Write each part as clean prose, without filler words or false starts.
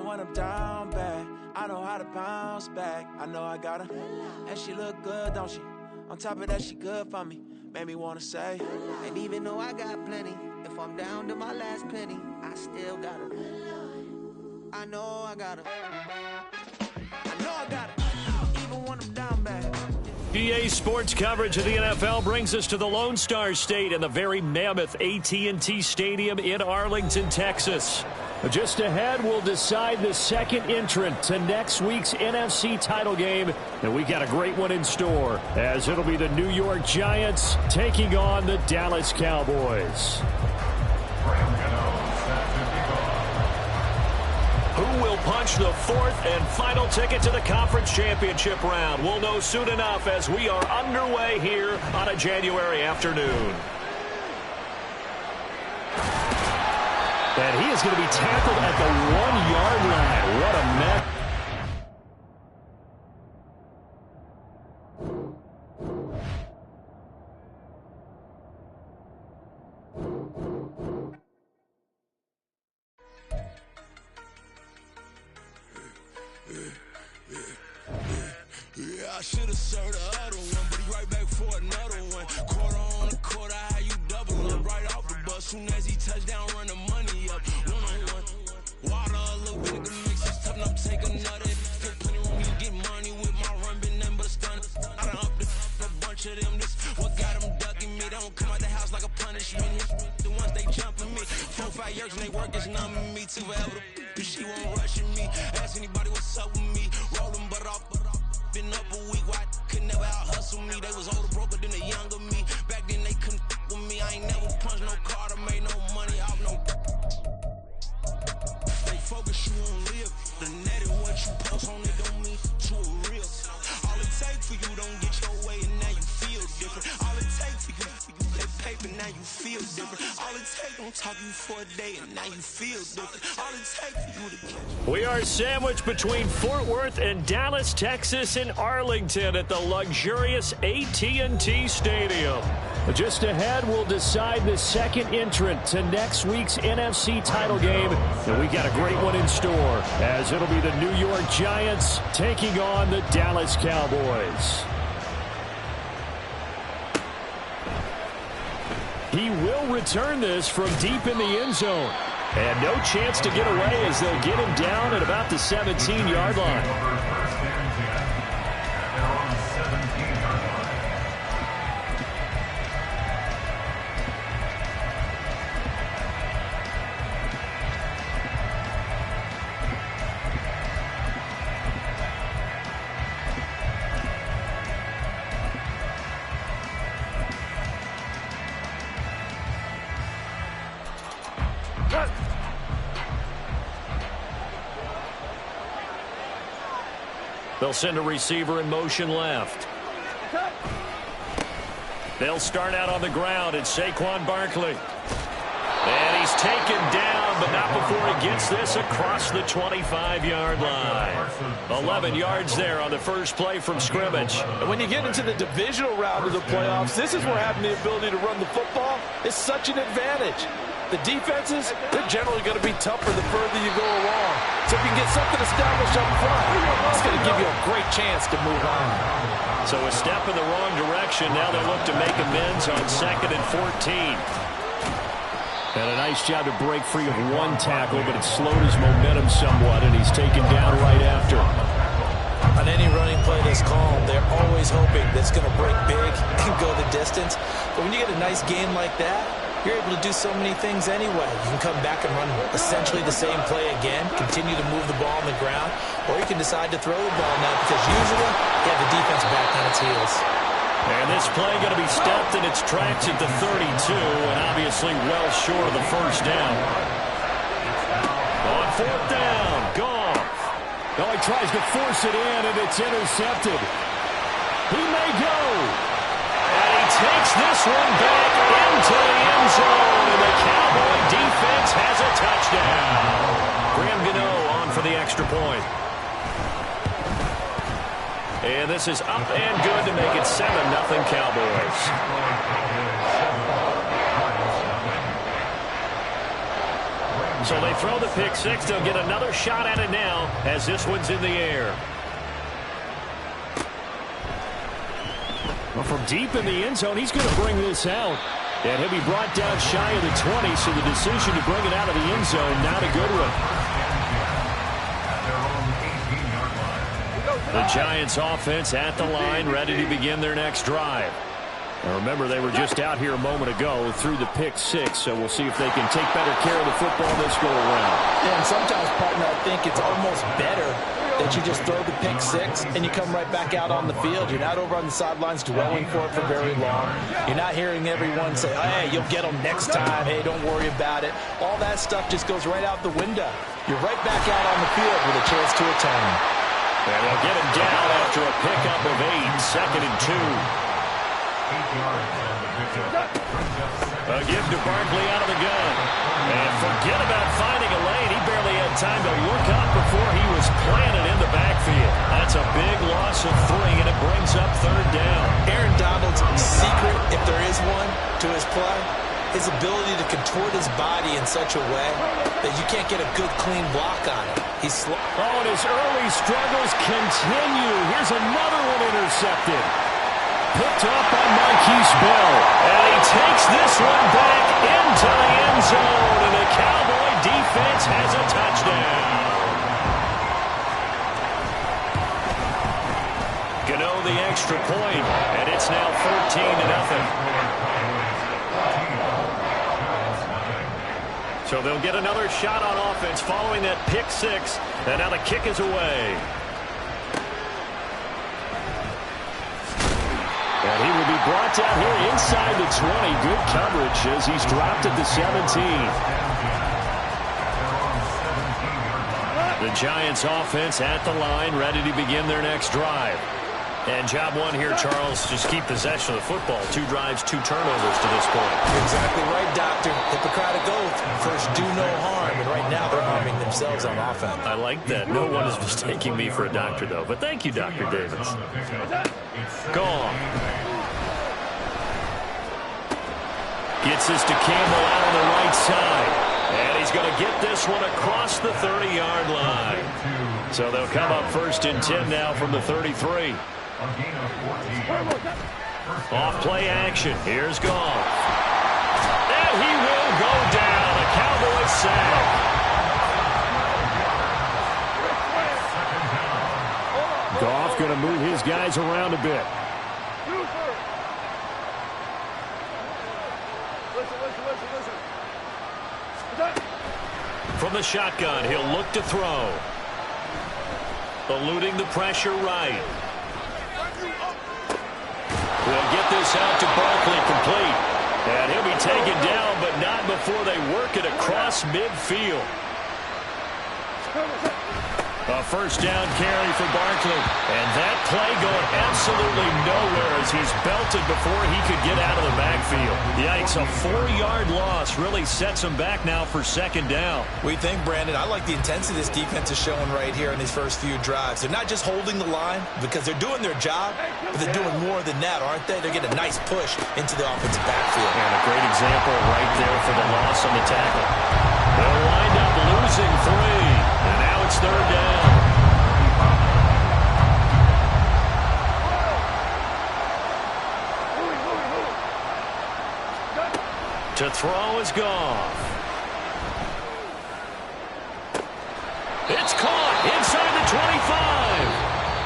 when I'm down bad, I know how to bounce back. I know I got her, and she look good, don't she? On top of that, she good for me. Made me wanna say, and even though I got plenty, if I'm down to my last penny, I still got her. I know I got her. I know I got her. Even when I'm down bad. EA Sports coverage of the NFL brings us to the Lone Star State and the very mammoth AT&T Stadium in Arlington, Texas. Just ahead, we'll decide the second entrant to next week's NFC title game. And we got a great one in store, as it'll be the New York Giants taking on the Dallas Cowboys. Who will punch the fourth and final ticket to the conference championship round? We'll know soon enough as we are underway here on a January afternoon. And he is going to be tackled at the 1-yard line. What a mess. I should have served the other one, but he right back for another one. Quarter on a quarter, how you double up right off the bus. Soon as he touch down, run the money up. One-on-one. Water, a little vinegar mix, it's tough enough to take another. Still plenty room, you get money with my run, been nothing but a stun. I done up a bunch of them. This what got them ducking me. They don't come out the house like a punishment. The ones they jumping me. 4-5 years and they work is numbing me. Too forever. She won't rushing me. Ask anybody what's up with me. Rolling butt off. Been up a week, why could never out hustle me? They was older, broker than the younger me. Back then they couldn't with me. I ain't never punched no card or made no money off no. They focus you on live. The net and what you post on it don't mean to a real. All it take for you don't get your way and now you feel different. All it take for you that paper now you feel different. All it take don't talk you for a day and now you feel different. All it take for you to catch. We are sandwiched between Fort Worth and Dallas, Texas, and Arlington at the luxurious AT&T Stadium. Just ahead, we'll decide the second entrant to next week's NFC title game. And we got a great one in store, as it'll be the New York Giants taking on the Dallas Cowboys. He will return this from deep in the end zone. And no chance to get away as they'll get him down at about the 17-yard line. They'll send a receiver in motion left. They'll start out on the ground. It's Saquon Barkley. And he's taken down, but not before he gets this across the 25-yard line. 11 yards there on the first play from scrimmage. And when you get into the divisional round of the playoffs, this is where having the ability to run the football is such an advantage. The defenses, they're generally going to be tougher the further you go along. So if you can get something established up front, it's going to give you a great chance to move on. So a step in the wrong direction. Now they look to make amends on 2nd and 14. And a nice job to break free of one tackle, but it slowed his momentum somewhat, and he's taken down right after. On any running play that's called, they're always hoping that's going to break big and go the distance. But when you get a nice game like that, you're able to do so many things anyway. You can come back and run essentially the same play again, continue to move the ball on the ground, or you can decide to throw the ball now because usually you have the defense back on its heels. And this play going to be stopped in its tracks at the 32, and obviously well short of the first down. On 4th down, Goff. Oh, he tries to force it in, and it's intercepted. He may go. And he takes this one back into the end zone, and the Cowboy defense has a touchdown. Graham Gano on for the extra point. And this is up and good to make it 7-0 Cowboys. So they throw the pick six. They'll get another shot at it now as this one's in the air. Well, from deep in the end zone, he's going to bring this out. And he'll be brought down shy of the 20, so the decision to bring it out of the end zone, not a good one. The Giants offense at the line, ready to begin their next drive. Now remember, they were just out here a moment ago through the pick six, so we'll see if they can take better care of the football this go around. Yeah, and sometimes, partner, I think it's almost better that you just throw the pick six and you come right back out on the field. You're not over on the sidelines dwelling for it for very long. You're not hearing everyone say, hey, you'll get them next time. Hey, don't worry about it. All that stuff just goes right out the window. You're right back out on the field with a chance to atone. And they'll get him down after a pickup of 8, 2nd and 2. A give to Barkley out of the gun. And forget about finding a lane. He barely had time to look up before he was planted in the backfield. That's a big loss of 3, and it brings up 3rd down. Aaron Donald's secret, if there is one, to his play, his ability to contort his body in such a way that you can't get a good, clean block on it. He's slow. Oh, and his early struggles continue. Here's another one intercepted. Picked up by Marquise Bell. And he takes this one back into the end zone. And the Cowboy defense has a touchdown. Gano the extra point, and it's now 14-0. So they'll get another shot on offense following that pick six. And now the kick is away. And he will be brought down here inside the 20. Good coverage as he's dropped at the 17. The Giants offense at the line, ready to begin their next drive. And job one here, Charles, just keep possession of the football. 2 drives, 2 turnovers to this point. You're exactly right, Doctor. Hippocratic oath. First, do no harm. And right now, they're harming themselves on offense. I like that. No one is mistaking me for a doctor, though. But thank you, Dr. Davis. Gone. Gets this to Campbell out on the right side. And he's going to get this one across the 30-yard line. So they'll come up 1st and 10 now from the 33. Off play action. Here's Goff. And he will go down. A Cowboys sack. Goff going to move his guys around a bit. From the shotgun, he'll look to throw. Eluding the pressure right. We'll get this out to Barkley, complete. And he'll be taken down, but not before they work it across midfield. A 1st down carry for Barkley. And that play going absolutely nowhere as he's belted before he could get out of the backfield. Yikes, a 4-yard loss really sets him back now for 2nd down. We think, Brandon, I like the intensity this defense is showing right here in these first few drives. They're not just holding the line because they're doing their job, but they're doing more than that, aren't they? They're getting a nice push into the offensive backfield. And a great example right there for the loss on the tackle. They'll wind up losing 3. And now it's 3rd down. To throw is Goff. It's caught inside the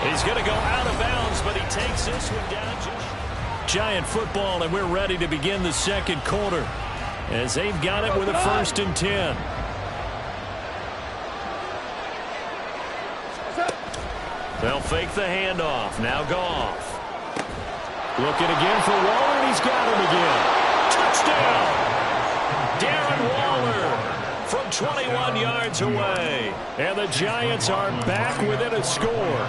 25. He's going to go out of bounds, but he takes this one down. Giant football, and we're ready to begin the 2nd quarter as they've got it with a 1st and 10. They'll fake the handoff. Now Goff. Looking again for Waller, and he's got him again. Touchdown! Darren Waller from 21 yards away. And the Giants are back within a score.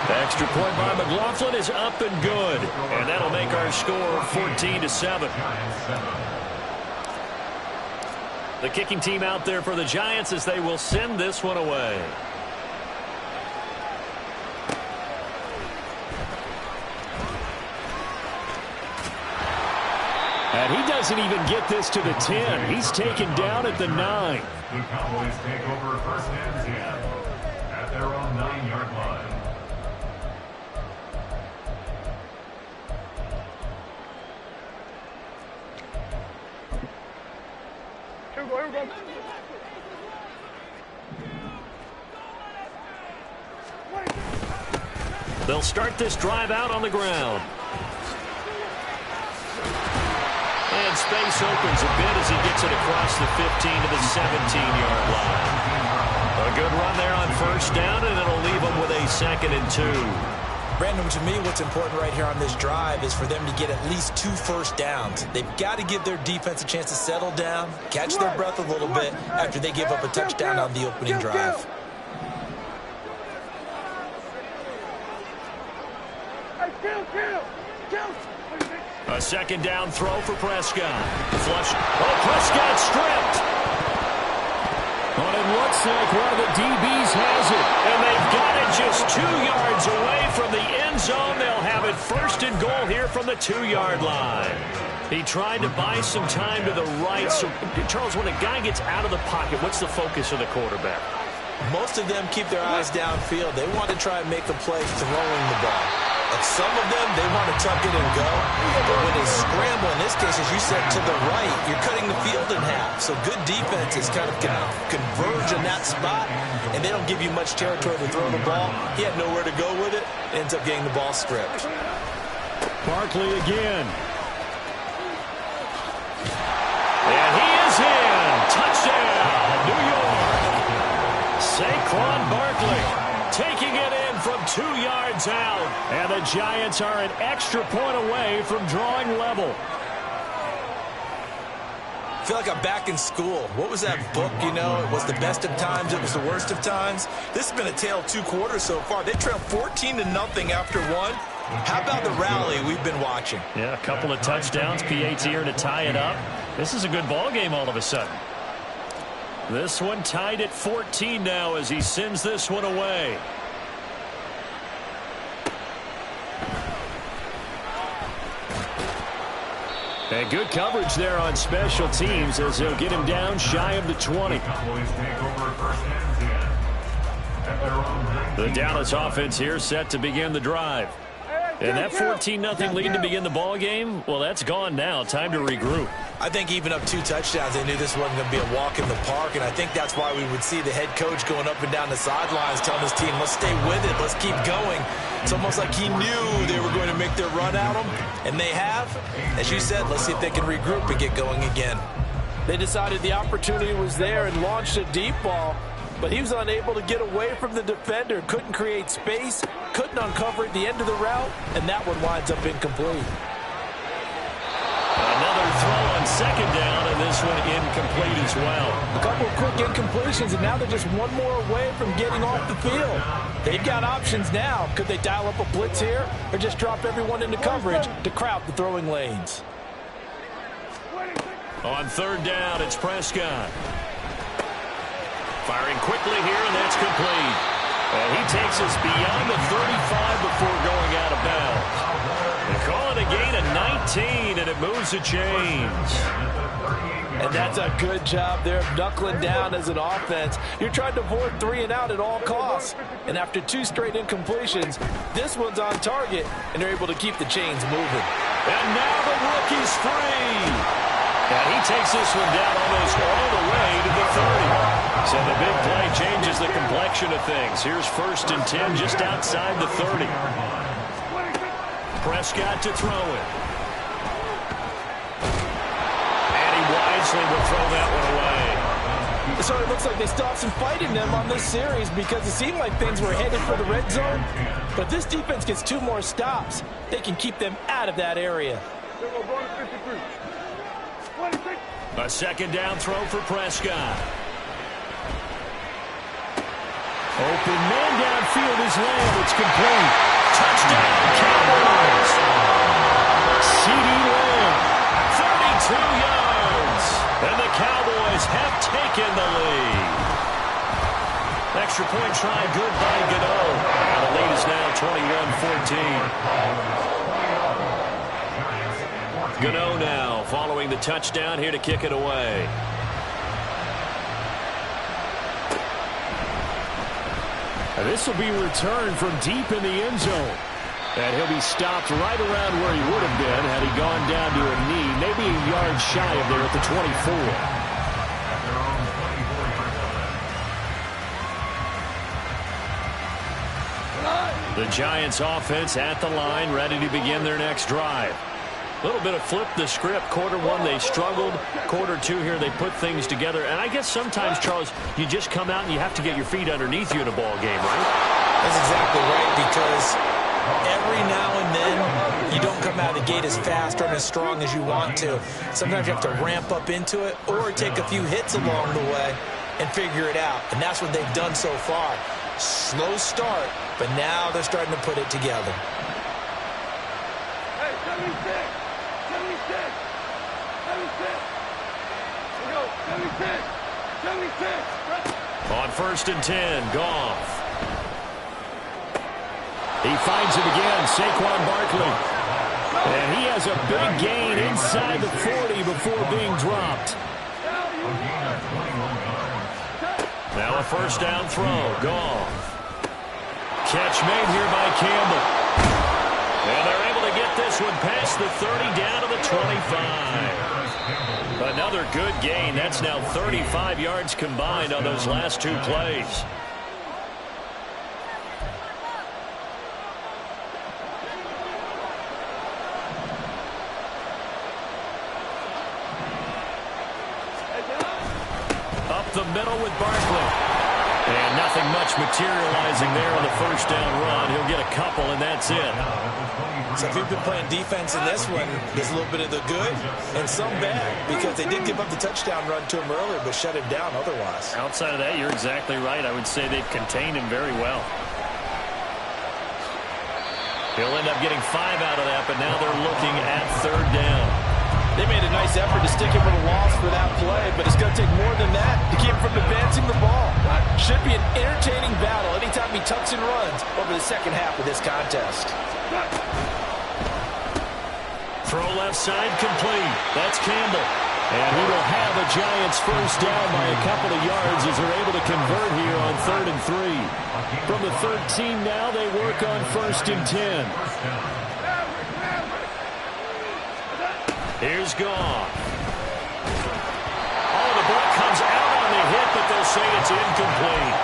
The extra point by McLaughlin is up and good. And that'll make our score 14-7. The kicking team out there for the Giants as they will send this one away. And he does doesn't even get this to the 10. He's taken down at the 9. The Cowboys take over first and 10 at their own 9-yard line. They'll start this drive out on the ground. And space opens a bit as he gets it across the 15 to the 17-yard line. A good run there on first down, and it'll leave them with a 2nd and 2. Brandon, to me, what's important right here on this drive is for them to get at least 2 first downs. They've got to give their defense a chance to settle down, catch their breath a little bit after they give up a touchdown on the opening drive. A 2nd down throw for Prescott. Flush. Oh, Prescott stripped. But it looks like one of the DBs has it. And they've got it just 2 yards away from the end zone. They'll have it 1st and goal here from the 2-yard line. He tried to buy some time to the right. So, Charles, when a guy gets out of the pocket, what's the focus of the quarterback? Most of them keep their eyes downfield. They want to try and make a play throwing the ball. And some of them, they want to tuck it and go. But when they scramble, in this case, as you said, to the right, you're cutting the field in half. So good defenses kind of converge in that spot, and they don't give you much territory to throw the ball. He had nowhere to go with it. Ends up getting the ball stripped. Barkley again. And he is in. Touchdown, New York. Saquon Barkley taking it in from 2 yards out. And the Giants are an extra point away from drawing level. I feel like I'm back in school. What was that book, you know? It was the best of times. It was the worst of times. This has been a tale of 2 quarters so far. They trailed 14-0 after 1. How about the rally we've been watching? Yeah, a couple of touchdowns. PAT here to tie it up. This is a good ball game all of a sudden. This one tied at 14 now as he sends this one away. And good coverage there on special teams as they'll get him down shy of the 20. The Dallas offense here set to begin the drive. And that 14-0 lead to begin the ball game, well, that's gone now. Time to regroup. I think even up 2 touchdowns, they knew this wasn't going to be a walk in the park, and I think that's why we would see the head coach going up and down the sidelines telling his team, let's stay with it, let's keep going. It's almost like he knew they were going to make their run at him, and they have. As you said, let's see if they can regroup and get going again. They decided the opportunity was there and launched a deep ball, but he was unable to get away from the defender, couldn't create space, couldn't uncover at the end of the route, and that one winds up incomplete. Another throw on 2nd down, and this one incomplete as well. A couple of quick incompletions, and now they're just one more away from getting off the field. They've got options now. Could they dial up a blitz here, or just drop everyone into coverage to crowd the throwing lanes? On 3rd down, it's Prescott. Firing quickly here, and that's complete. And he takes us beyond the 35 before going out of bounds. They call it a gain of 19, and it moves the chains. And that's a good job there of knuckling down as an offense. You're trying to avoid 3 and out at all costs. And after 2 straight incompletions, this one's on target, and they're able to keep the chains moving. And now the rookie's free. And he takes this one down almost all the way to the 30. So the big play changes the complexion of things. Here's 1st and 10 just outside the 30. Prescott to throw it. And he wisely will throw that one away. So it looks like they still have some fight in them on this series because it seemed like things were headed for the red zone. But this defense gets 2 more stops. They can keep them out of that area. A 2nd down throw for Prescott. Open man downfield is Lamb. It's complete. Touchdown, Cowboys. CeeDee Lamb. 32 yards. And the Cowboys have taken the lead. Extra point try good by Gano. And the lead is now 21-14. Gano now following the touchdown, here to kick it away. And this will be returned from deep in the end zone. And he'll be stopped right around where he would have been had he gone down to a knee, maybe a yard shy of there at the 24. The Giants offense at the line, ready to begin their next drive. A little bit of flip the script. Quarter one, they struggled. Quarter two here, they put things together. And I guess sometimes, Charles, you just come out and you have to get your feet underneath you in a ball game, right? That's exactly right, because every now and then you don't come out of the gate as fast or as strong as you want to. Sometimes you have to ramp up into it or take a few hits along the way and figure it out. And that's what they've done so far. Slow start, but now they're starting to put it together. Hey, 76! 76! 76! Here we go, 76! 76! On 1st and 10, Goff. He finds it again, Saquon Barkley. And he has a big gain inside the 40 before being dropped. Now a 1st down throw, Goff. Catch made here by Campbell. And they're able to get this one past the 30 down to the 25. Another good gain. That's now 35 yards combined on those last two plays. Up the middle with Barkley. And nothing much materializing there on the 1st down run. He'll get a couple, and that's it. So if you've been playing defense in this one, there's a little bit of the good and some bad, because they did give up the touchdown run to him earlier, but shut him down otherwise. Outside of that, you're exactly right. I would say they've contained him very well. He'll end up getting 5 out of that, but now they're looking at 3rd down. They made a nice effort to stick him with a loss for that play, but it's going to take more than that to keep him from advancing the ball. Should be an entertaining battle anytime he tucks and runs over the second half of this contest. Throw left side complete. That's Campbell. And he will have a Giants 1st down by a couple of yards as they're able to convert here on 3rd and 3. From the 13 now, they work on 1st and 10. Here's Goff. Oh, the ball comes out on the hit, but they'll say it's incomplete.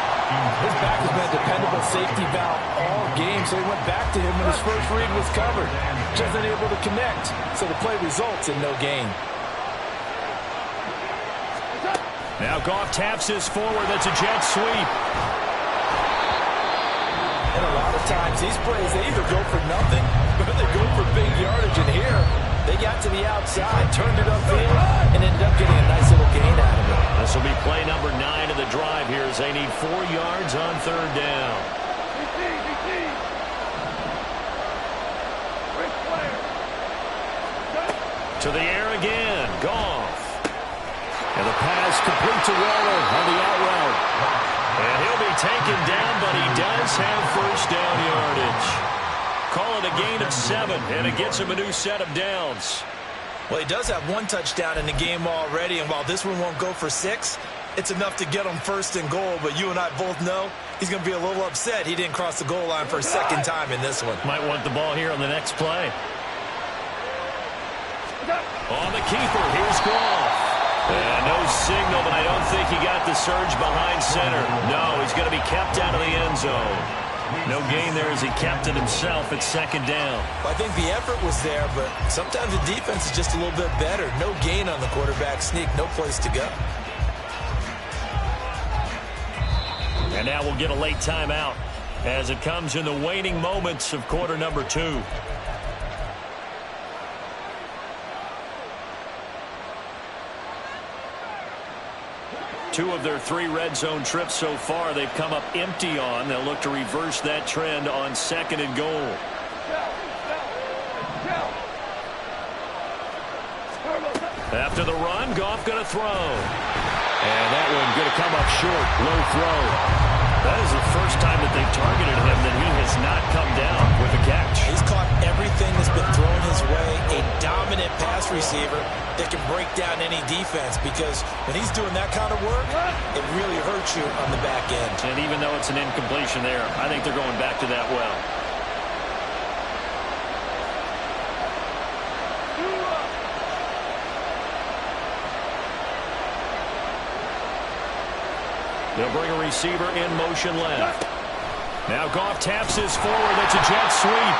His back has been a dependable safety valve all game, so he went back to him when his first read was covered. Just unable to connect, so the play results in no gain. Now Goff taps this forward. That's a jet sweep. And a lot of times, these plays, they either go for nothing or they go for big yardage. And here, they got to the outside, turned it upfield, and ended up getting a nice little gain out of it. This will be play number 9 of the drive here as they need 4 yards on 3rd down. To the air again, Goff. And the pass complete to Waller on the out route. And he'll be taken down, but he does have 1st down yardage. Call it a gain of 7, and it gets him a new set of downs. Well, he does have 1 touchdown in the game already, and while this one won't go for 6, it's enough to get him 1st and goal. But you and I both know he's going to be a little upset he didn't cross the goal line for a 2nd time in this one. Might want the ball here on the next play. On the keeper, here's Goff. And no signal, but I don't think he got the surge behind center. No, he's going to be kept out of the end zone. No gain there as he kept it himself at 2nd down. Well, I think the effort was there, but sometimes the defense is just a little bit better. No gain on the quarterback sneak, no place to go. And now we'll get a late timeout as it comes in the waning moments of quarter number 2. Two of their 3 red zone trips so far they've come up empty on. They'll look to reverse that trend on 2nd and goal. After the run, Goff going to throw. And that one going to come up short. Low throw. That is the first time that they've targeted him that he has not come down with a catch. He's caught everything that's been thrown his way. A dominant pass receiver that can break down any defense, because when he's doing that kind of work, it really hurts you on the back end. And even though it's an incompletion there, I think they're going back to that well. They'll bring a receiver in motion left. Now Goff taps this forward. That's a jet sweep.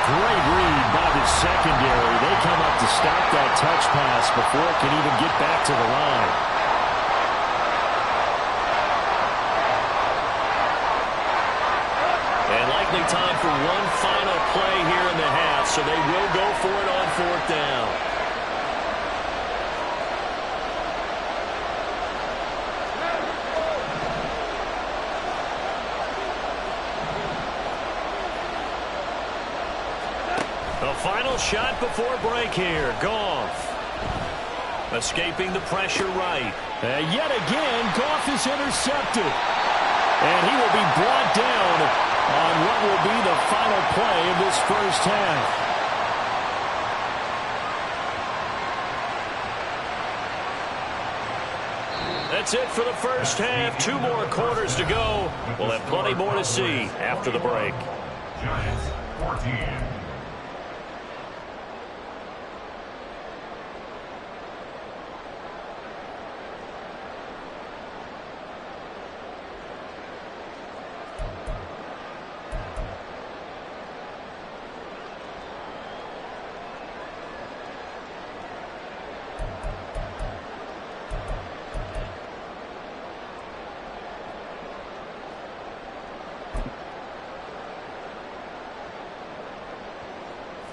Great read by the secondary. They come up to stop that touch pass before it can even get back to the line. And likely time for one final play here in the half, so they will go for it on 4th down. The final shot before break here. Goff escaping the pressure right. Yet again, Goff is intercepted. And he will be brought down on what will be the final play of this first half. That's it for the first half. 2 more quarters to go. We'll have plenty more to see after the break. Giants 14.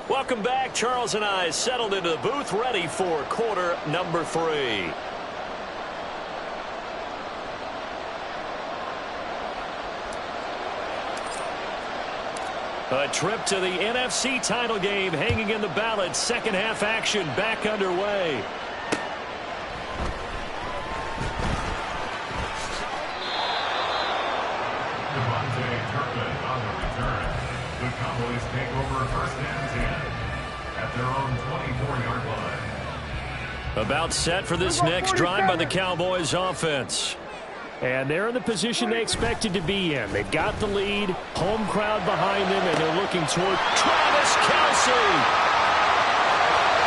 Welcome back. Charles and I settled into the booth, ready for quarter number 3. A trip to the NFC title game hanging in the balance. Second half action back underway. The Cowboys take over 1st and 10 at their own 24-yard line. About set for this next drive by the Cowboys offense. And they're in the position they expected to be in. They've got the lead, home crowd behind them, and they're looking toward Travis Kelce.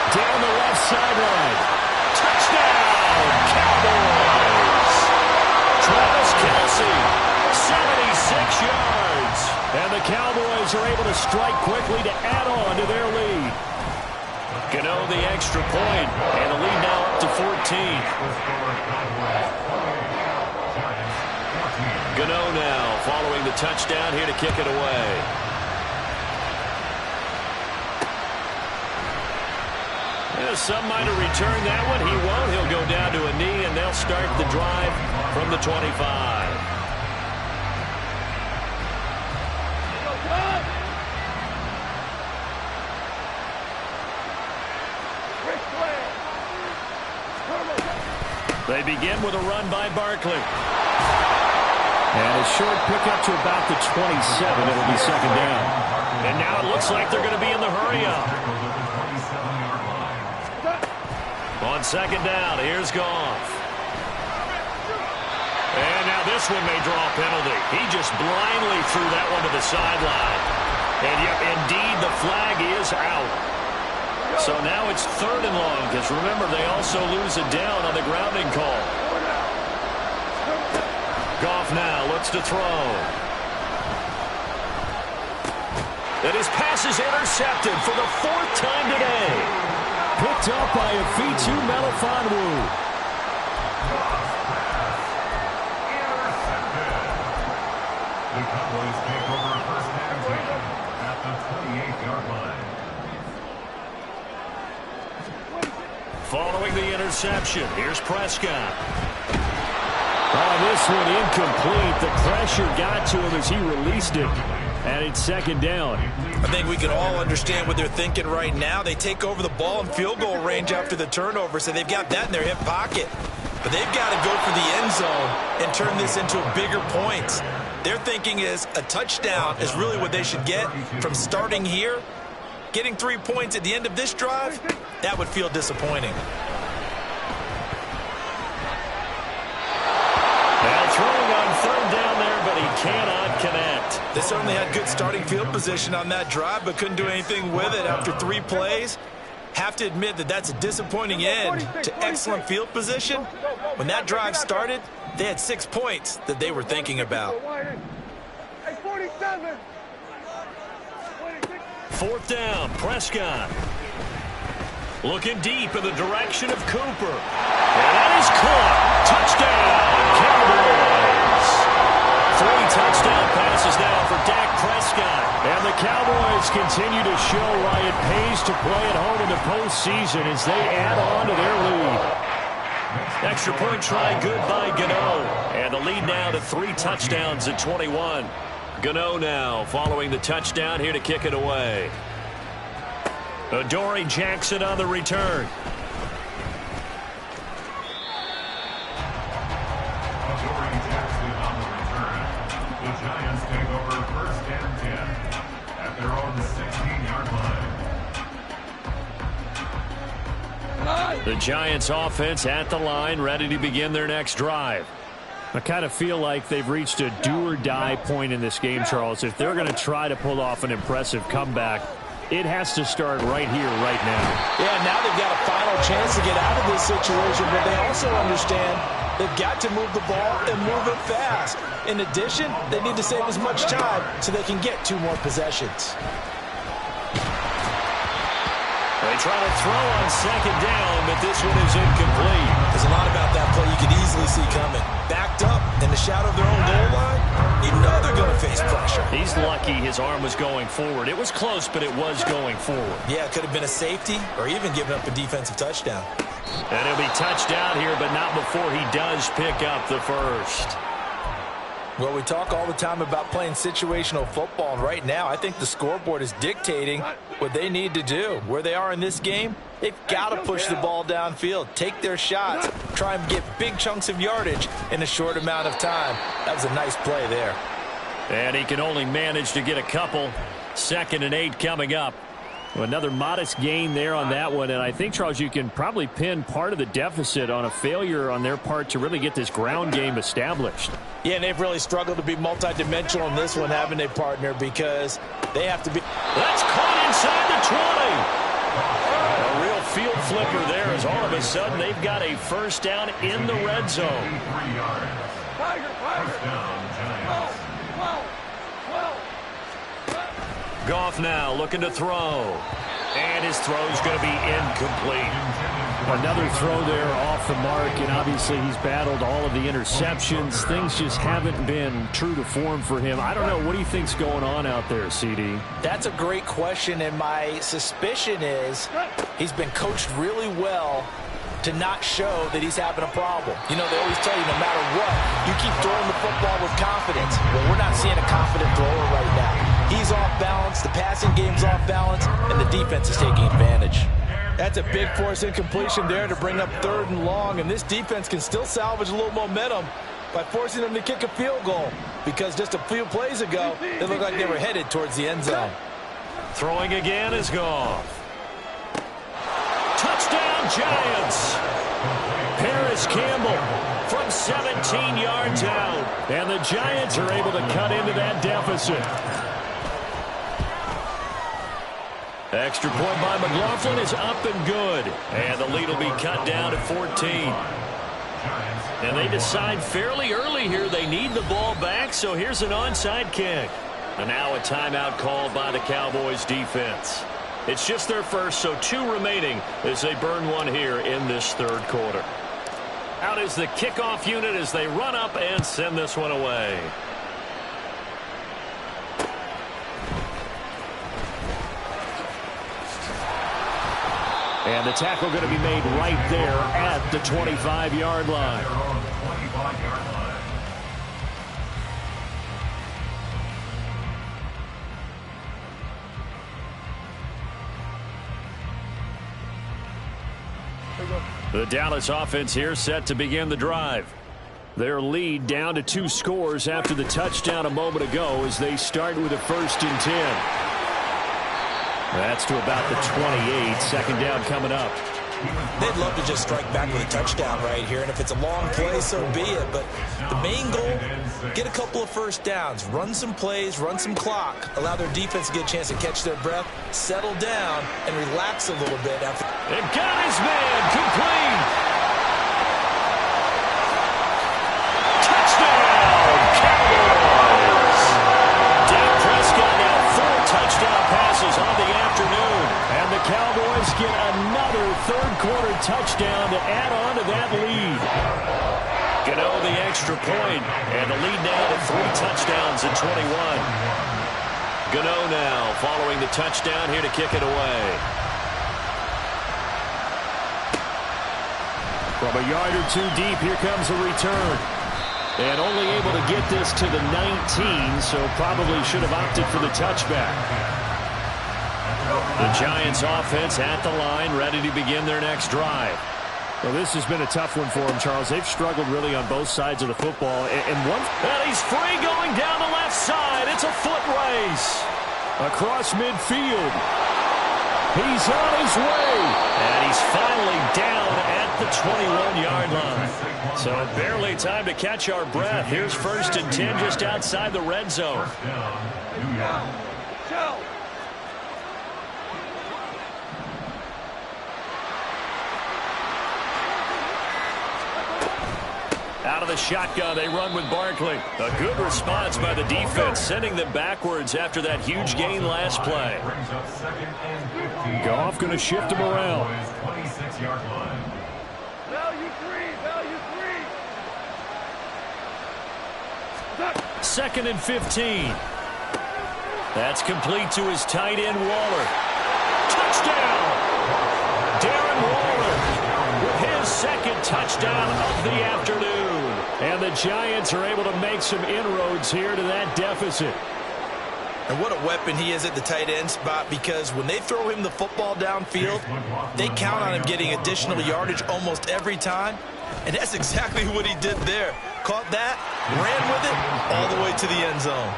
Down the left sideline. Touchdown, Cowboys. Travis Kelce, 76 yards. And the Cowboys are able to strike quickly to add on to their lead. Gano the extra point, and the lead now up to 14. Gano now following the touchdown here to kick it away. Yeah, some might have returned that one. He won't. He'll go down to a knee, and they'll start the drive from the 25. They begin with a run by Barkley. And a short pickup to about the 27. It'll be second down. And now it looks like they're going to be in the hurry-up. On second down, here's Goff. And now this one may draw a penalty. He just blindly threw that one to the sideline. And yep, indeed, the flag is out. So now it's 3rd and long, because remember, they also lose a down on the grounding call. Goff now looks to throw. And his pass is intercepted for the 4th time today. Picked up by Afitu Melifonwu. The Cowboys take over 1st and 10 at the 28-yard line. Following the interception, here's Prescott. This one incomplete. The pressure got to him as he released it. And it's second down. I think we can all understand what they're thinking right now. They take over the ball in field goal range after the turnover, so they've got that in their hip pocket. But they've got to go for the end zone and turn this into bigger points. Their thinking is a touchdown is really what they should get from starting here. Getting 3 points at the end of this drive, that would feel disappointing. Now throwing on third down there, but he cannot connect. They certainly had good starting field position on that drive, but couldn't do anything with it after 3 plays. Have to admit that that's a disappointing end to excellent field position. When that drive started, they had 6 points that they were thinking about. Hey, 47. 4th down, Prescott. Looking deep in the direction of Cooper. And that is caught. Touchdown, Cowboys. 3 touchdown passes now for Dak Prescott. And the Cowboys continue to show why it pays to play at home in the postseason as they add on to their lead. Extra point try good by Gano. And the lead now to 3 touchdowns at 21. Gano now following the touchdown here to kick it away. Adoree Jackson on the return. Adoree Jackson on the return. The Giants take over 1st and 10 at their own 16-yard line. The Giants offense at the line, ready to begin their next drive. I kind of feel like they've reached a do-or-die point in this game, Charles. If they're going to try to pull off an impressive comeback, it has to start right here, right now. Yeah, now they've got a final chance to get out of this situation, but they also understand they've got to move the ball and move it fast. In addition, they need to save as much time so they can get 2 more possessions. They try to throw on 2nd down, but this one is incomplete. There's a lot about that play you could easily see coming. Backed up in the shadow of their own goal line, you know they're going to face pressure. He's lucky his arm was going forward. It was close, but it was going forward. Yeah, it could have been a safety or even given up a defensive touchdown. And he'll be touched down here, but not before he does pick up the first. Well, we talk all the time about playing situational football, and right now I think the scoreboard is dictating what they need to do. Where they are in this game, they've got to push the ball downfield, take their shots, try and get big chunks of yardage in a short amount of time. That was a nice play there. And he can only manage to get a couple. 2nd and 8 coming up. Another modest gain there on that one, and I think, Charles, you can probably pin part of the deficit on a failure on their part to really get this ground game established. Yeah, and they've really struggled to be multidimensional in this one, haven't they, partner, because they have to be... That's caught inside the 20. A real field flipper there as all of a sudden they've got a 1st down in the red zone. 3 yards. First down, Giants. Goff now looking to throw. And his throw's going to be incomplete. Another throw there off the mark, and obviously he's battled all of the interceptions. Things just haven't been true to form for him. I don't know. What do you think's going on out there, CD? That's a great question, and my suspicion is he's been coached really well to not show that he's having a problem. You know, they always tell you no matter what, you keep throwing the football with confidence. Well, we're not seeing a confident thrower right now. He's off balance, the passing game's off balance, and the defense is taking advantage. That's a big force incompletion there to bring up 3rd and long, and this defense can still salvage a little momentum by forcing them to kick a field goal, because just a few plays ago, they looked like they were headed towards the end zone. Throwing again is Goff. Touchdown, Giants! Paris Campbell from 17 yards out, and the Giants are able to cut into that deficit. Extra point by McLaughlin is up and good. And the lead will be cut down to 14. And they decide fairly early here they need the ball back, so here's an onside kick. And now a timeout called by the Cowboys defense. It's just their first, so 2 remaining as they burn one here in this 3rd quarter. Out is the kickoff unit as they run up and send this one away. And the tackle going to be made right there at the 25-yard line. There you go. The Dallas offense here set to begin the drive. Their lead down to 2 scores after the touchdown a moment ago as they start with a 1st and 10. That's to about the 28. 2nd down coming up. They'd love to just strike back with a touchdown right here, and if it's a long play, so be it. But the main goal, get a couple of 1st downs, run some plays, run some clock, allow their defense to get a chance to catch their breath, settle down, and relax a little bit. And got his man complete. Touchdown, Cowboys. Dak Prescott now 4 touchdown passes on the afternoon. And the Cowboys get another 3rd quarter touchdown to add on to that lead. Gano the extra point, and the lead now to 3 touchdowns in 21. Gano now following the touchdown here to kick it away. From a yard or 2 deep, here comes a return. And only able to get this to the 19, so probably should have opted for the touchback. The Giants offense at the line, ready to begin their next drive. Well, this has been a tough one for him, Charles. They've struggled really on both sides of the football. And he's free going down the left side. It's a foot race. Across midfield. He's on his way. And he's finally down at the 21-yard line. So barely time to catch our breath. Here's 1st and 10 just outside the red zone. Out of the shotgun, they run with Barkley. A good response by the defense, sending them backwards after that huge gain last play. Goff going to shift him around. 26-yard line. Value 3. 2nd and 15. That's complete to his tight end, Waller. Touchdown! Darren Waller with his 2nd touchdown of the afternoon. And the Giants are able to make some inroads here to that deficit. And what a weapon he is at the tight end spot, because when they throw him the football downfield, they count on him getting additional yardage almost every time. And that's exactly what he did there. Caught that, ran with it, all the way to the end zone.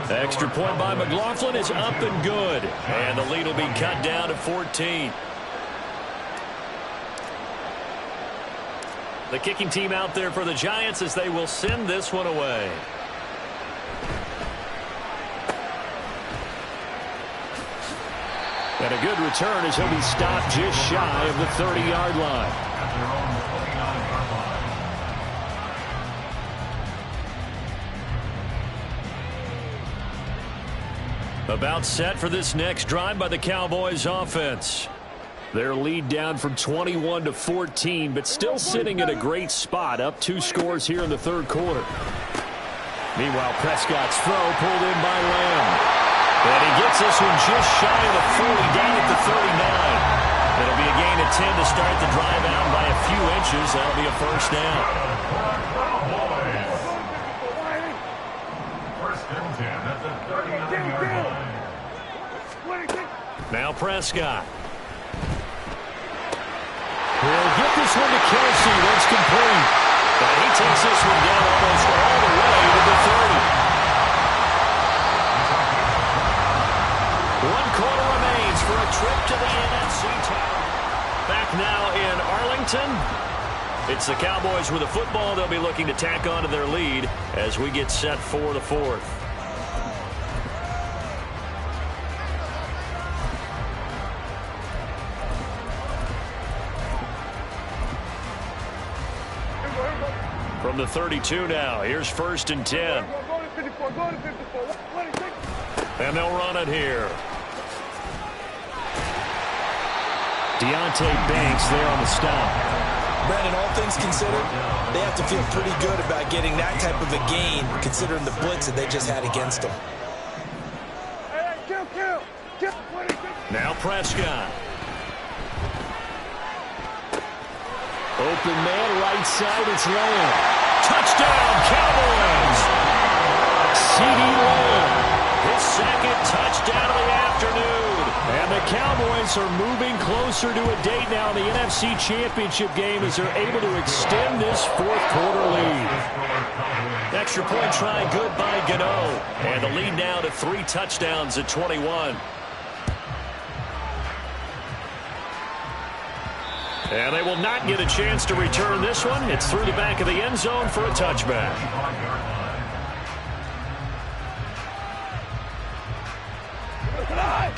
Extra point by McLaughlin is up and good. And the lead will be cut down to 14. The kicking team out there for the Giants as they will send this one away. And a good return as he'll be stopped just shy of the 30-yard line. About set for this next drive by the Cowboys offense. Their lead down from 21 to 14, but still sitting in a great spot, up 2 scores here in the 3rd quarter. Meanwhile, Prescott's throw pulled in by Lamb. And he gets this one just shy of the 40, down at the 39. It'll be a gain of 10 to start the drive out by a few inches. That'll be a 1st down. 1st and 10 at the 39-yard line. Now Prescott. He'll get this one to Kelsey. That's complete. And he takes this one down almost all the way to the 30. 1 quarter remains for a trip to the NFC title. Back now in Arlington. It's the Cowboys with the football. They'll be looking to tack on to their lead as we get set for the 4th. From the 32 now, here's 1st and 10. And they'll run it here. Deontay Banks there on the stop. Brandon, all things considered, they have to feel pretty good about getting that type of a gain, considering the blitz that they just had against them. Now Prescott. Open man, right side, it's Lamb. Touchdown, Cowboys! CeeDee Lamb, his 2nd touchdown of the afternoon. And the Cowboys are moving closer to a date now in the NFC Championship game as they're able to extend this fourth-quarter lead. Extra point try good by Gano. And the lead now to 3 touchdowns at 21. And they will not get a chance to return this one. It's through the back of the end zone for a touchback.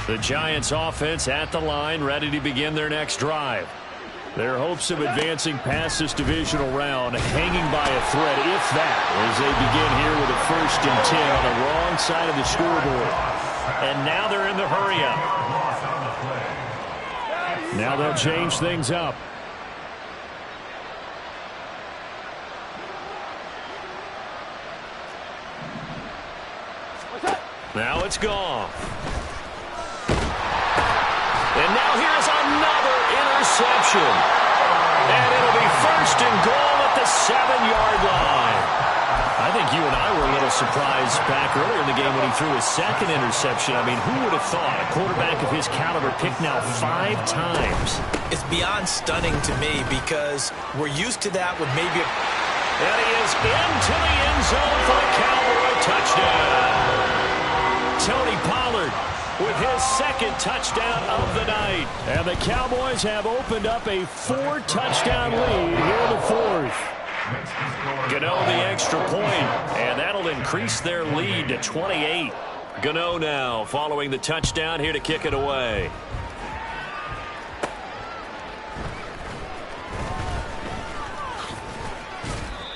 The Giants offense at the line, ready to begin their next drive. Their hopes of advancing past this divisional round hanging by a thread, if that, as they begin here with a 1st and 10 on the wrong side of the scoreboard. And now they're in the hurry-up. Now they'll change things up. Now it's gone. And now here's another interception. And it'll be 1st and goal at the 7-yard line. I think you and I were a little surprised back earlier in the game when he threw his 2nd interception. I mean, who would have thought a quarterback of his caliber picked now 5 times? It's beyond stunning to me because we're used to that with maybe a... And he is into the end zone for a Cowboy touchdown. Tony Pollard with his 2nd touchdown of the night. And the Cowboys have opened up a 4-touchdown lead here in the 4th. Gano the extra point, and that'll increase their lead to 28. Gano now following the touchdown here to kick it away.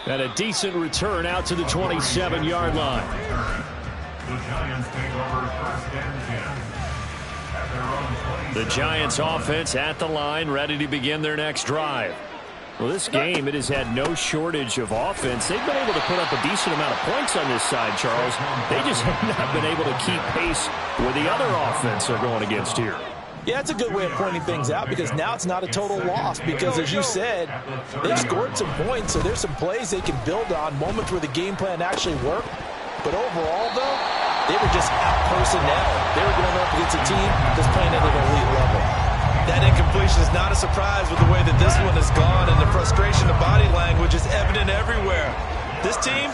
And a decent return out to the 27-yard line. The Giants take over 1st and 10 at their own 27. The Giants offense at the line, ready to begin their next drive. Well, this game, it has had no shortage of offense. They've been able to put up a decent amount of points on this side, Charles. They just have not been able to keep pace with the other offense they're going against here. Yeah, it's a good way of pointing things out because now it's not a total loss because, as you said, they've scored some points, so there's some plays they can build on, moments where the game plan actually worked. But overall, though, they were just out-personnel. They were going up against a team that's playing at an elite level. That incompletion is not a surprise with the way that this one has gone, and the frustration of body language is evident everywhere. This team,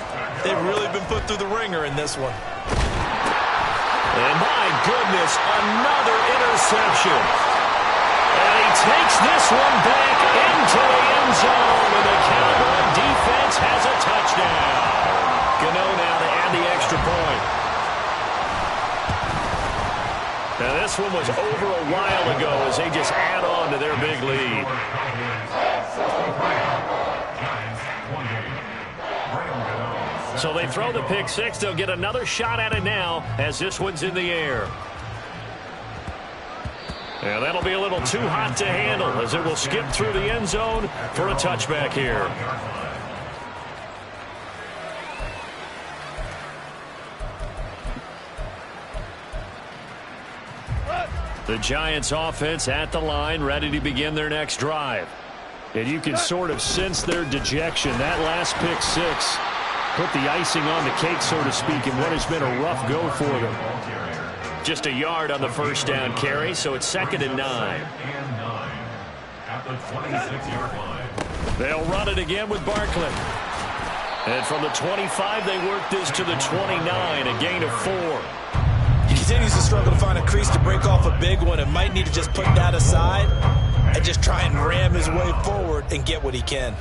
they've really been put through the ringer in this one. And my goodness, another interception. And he takes this one back into the end zone, and the Cowboy defense has a touchdown. Gano now to add the extra point. Now this one was over a while ago as they just add on to their big lead. So they throw the pick 6. They'll get another shot at it now as this one's in the air. And that'll be a little too hot to handle as it will skip through the end zone for a touchback here. The Giants offense at the line, ready to begin their next drive. And you can sort of sense their dejection. That last pick 6 put the icing on the cake, so to speak, in what has been a rough go for them. Just a yard on the first down carry, so it's 2nd and 9. At the 26-yard line. They'll run it again with Barkley. And from the 25, they work this to the 29, a gain of 4. He continues to struggle to find a crease to break off a big one and might need to just put that aside and just try and ram his way forward and get what he can.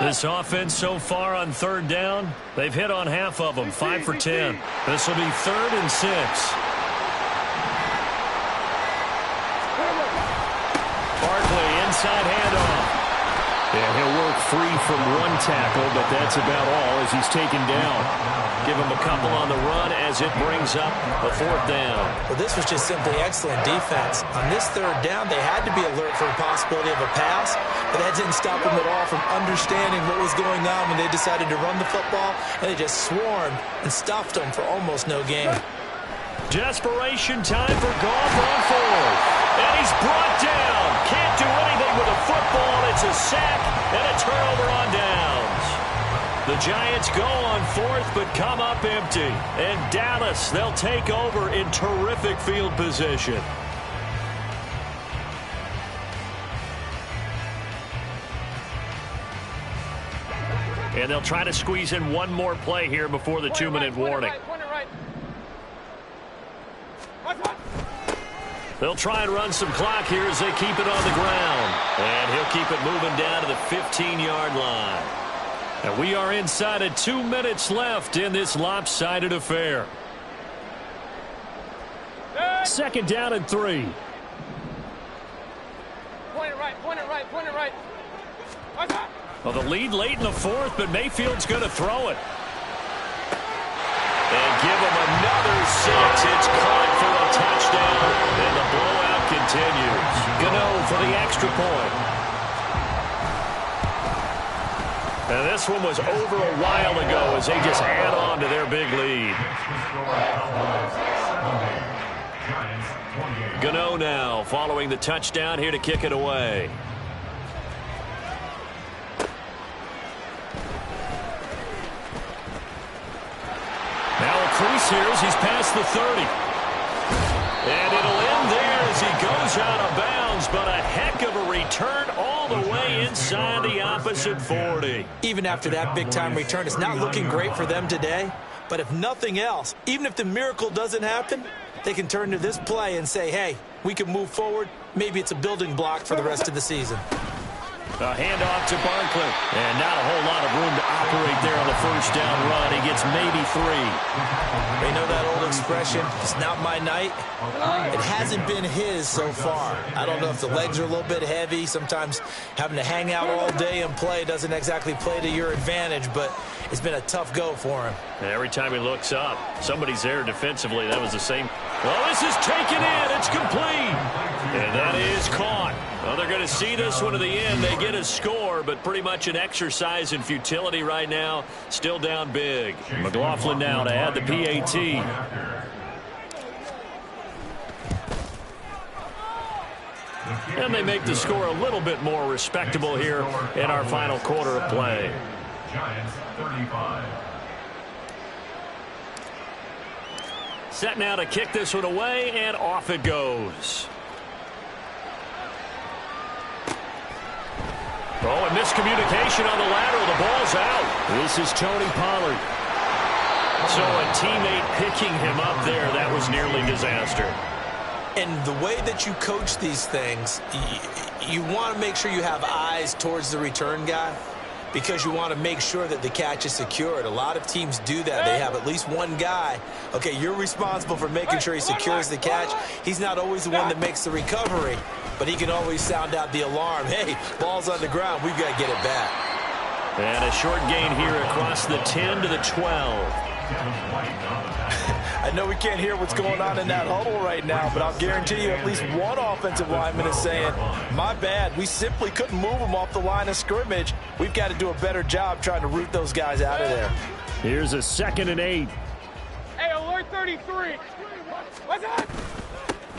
This offense so far on 3rd down, they've hit on half of them, 5 for 10. This will be 3rd and 6. Barkley, inside handoff. And he'll work free from one tackle, but that's about all as he's taken down. Give him a couple on the run as it brings up a 4th down. Well, this was just simply excellent defense. On this 3rd down, they had to be alert for the possibility of a pass, but that didn't stop them at all from understanding what was going on when they decided to run the football, and they just swarmed and stuffed them for almost no gain. Desperation time for Goff on 4th. And he's brought down. can't do anything with a football. It's a sack and a turnover on downs. The Giants go on 4th but come up empty. And Dallas, they'll take over in terrific field position. And they'll try to squeeze in one more play here before the 2-minute warning. They'll try and run some clock here as they keep it on the ground. And he'll keep it moving down to the 15-yard line. And we are inside of 2 minutes left in this lopsided affair. 2nd down and 3. Point it right, point it right, point it right. Well, the lead late in the 4th, but Mayfield's going to throw it. And give him another 6. It's caught for a touchdown, and the blowout continues. Gano for the extra point. And this one was over a while ago as they just add on to their big lead. Gano now following the touchdown here to kick it away. Now a crease here as he's past the 30. And it'll end there as he goes out of bounds, but a heck of a return all the way inside the opposite 40. Even after that big-time return, it's not looking great for them today. But if nothing else, even if the miracle doesn't happen, they can turn to this play and say, hey, we can move forward. Maybe it's a building block for the rest of the season. A handoff to Barkley. And not a whole lot of room to operate there on the first down run. He gets maybe 3. They know that old expression, it's not my night. It hasn't been his so far. I don't know if the legs are a little bit heavy. Sometimes having to hang out all day and play doesn't exactly play to your advantage, but it's been a tough go for him. Every time he looks up, somebody's there defensively. That was the same. Well, this is taken in. It's complete. And that is caught. Well, they're going to see this one to the end. They get a score, but pretty much an exercise in futility right now. Still down big. McLaughlin now to add the PAT. And they make the score a little bit more respectable here in our final quarter of play. Giants 35. Set now to kick this one away, and off it goes. Oh, and miscommunication on the lateral. The ball's out. This is Tony Pollard. So a teammate picking him up there, that was nearly disaster. And the way that you coach these things, you want to make sure you have eyes towards the return guy because you want to make sure that the catch is secured. A lot of teams do that. They have at least one guy. Okay, you're responsible for making sure he secures the catch. He's not always the one that makes the recovery, but he can always sound out the alarm. Hey, ball's on the ground. We've got to get it back. And a short gain here across the 10 to the 12. I know we can't hear what's going on in that huddle right now, but I'll guarantee you at least one offensive lineman is saying, my bad, we simply couldn't move them off the line of scrimmage. We've got to do a better job trying to root those guys out of there. Here's a 2nd and 8. Hey, alert 33. What's up?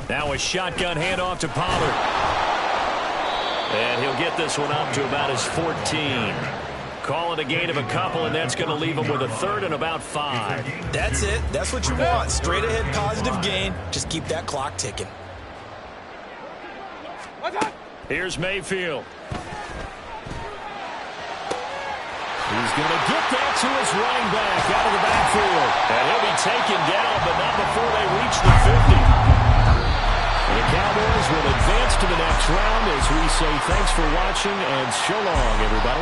Now a shotgun handoff to Pollard. And he'll get this one up to about his 14. Call it a gain of a couple, and that's going to leave him with a 3rd and about 5. That's it. That's what you want. Straight ahead positive gain. Just keep that clock ticking. What's up? Here's Mayfield. He's going to get that to his running back out of the backfield. And he'll be taken down, but not before they reach the 50. The Cowboys will advance to the next round as we say thanks for watching and so long, everybody.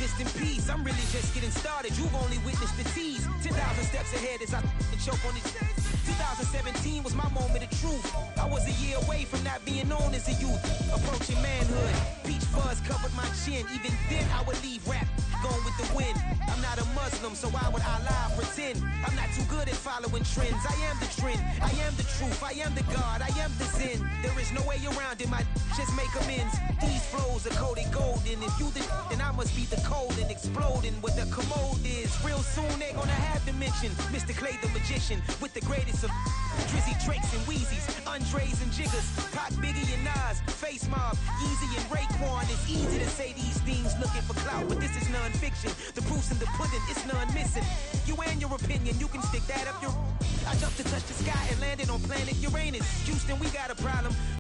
exist in peace. I'm really just getting started. You've only witnessed the tease. 10,000 steps ahead as I choke on these. 2017 was my moment of truth. I was a year away from not being known as a youth. Approaching manhood. Peach fuzz covered my chin. Even then I would leave rap going with the wind. I'm not a Muslim, so why would Allah pretend? I'm not too good at following trends. I am the trend, I am the truth, I am the God, I am the Zen. There is no way around it, my just make amends. These flows are coated golden. If you the then I must be the cold and exploding what the commode is. Real soon they gonna have to mention Mr. Clay the magician with the greatest of Drizzy, Drakes, and Wheezies, Andres and Jiggers, Pac, Biggie, and Nas, Face Mob, Yeezy, and Raekwon. It's easy to say these things looking for clout, but this is non-fiction. The proof's in the pudding, it's none missing. You and your opinion, you can stick that up your... I jumped to touch the sky and landed on planet Uranus. Houston, we got a problem.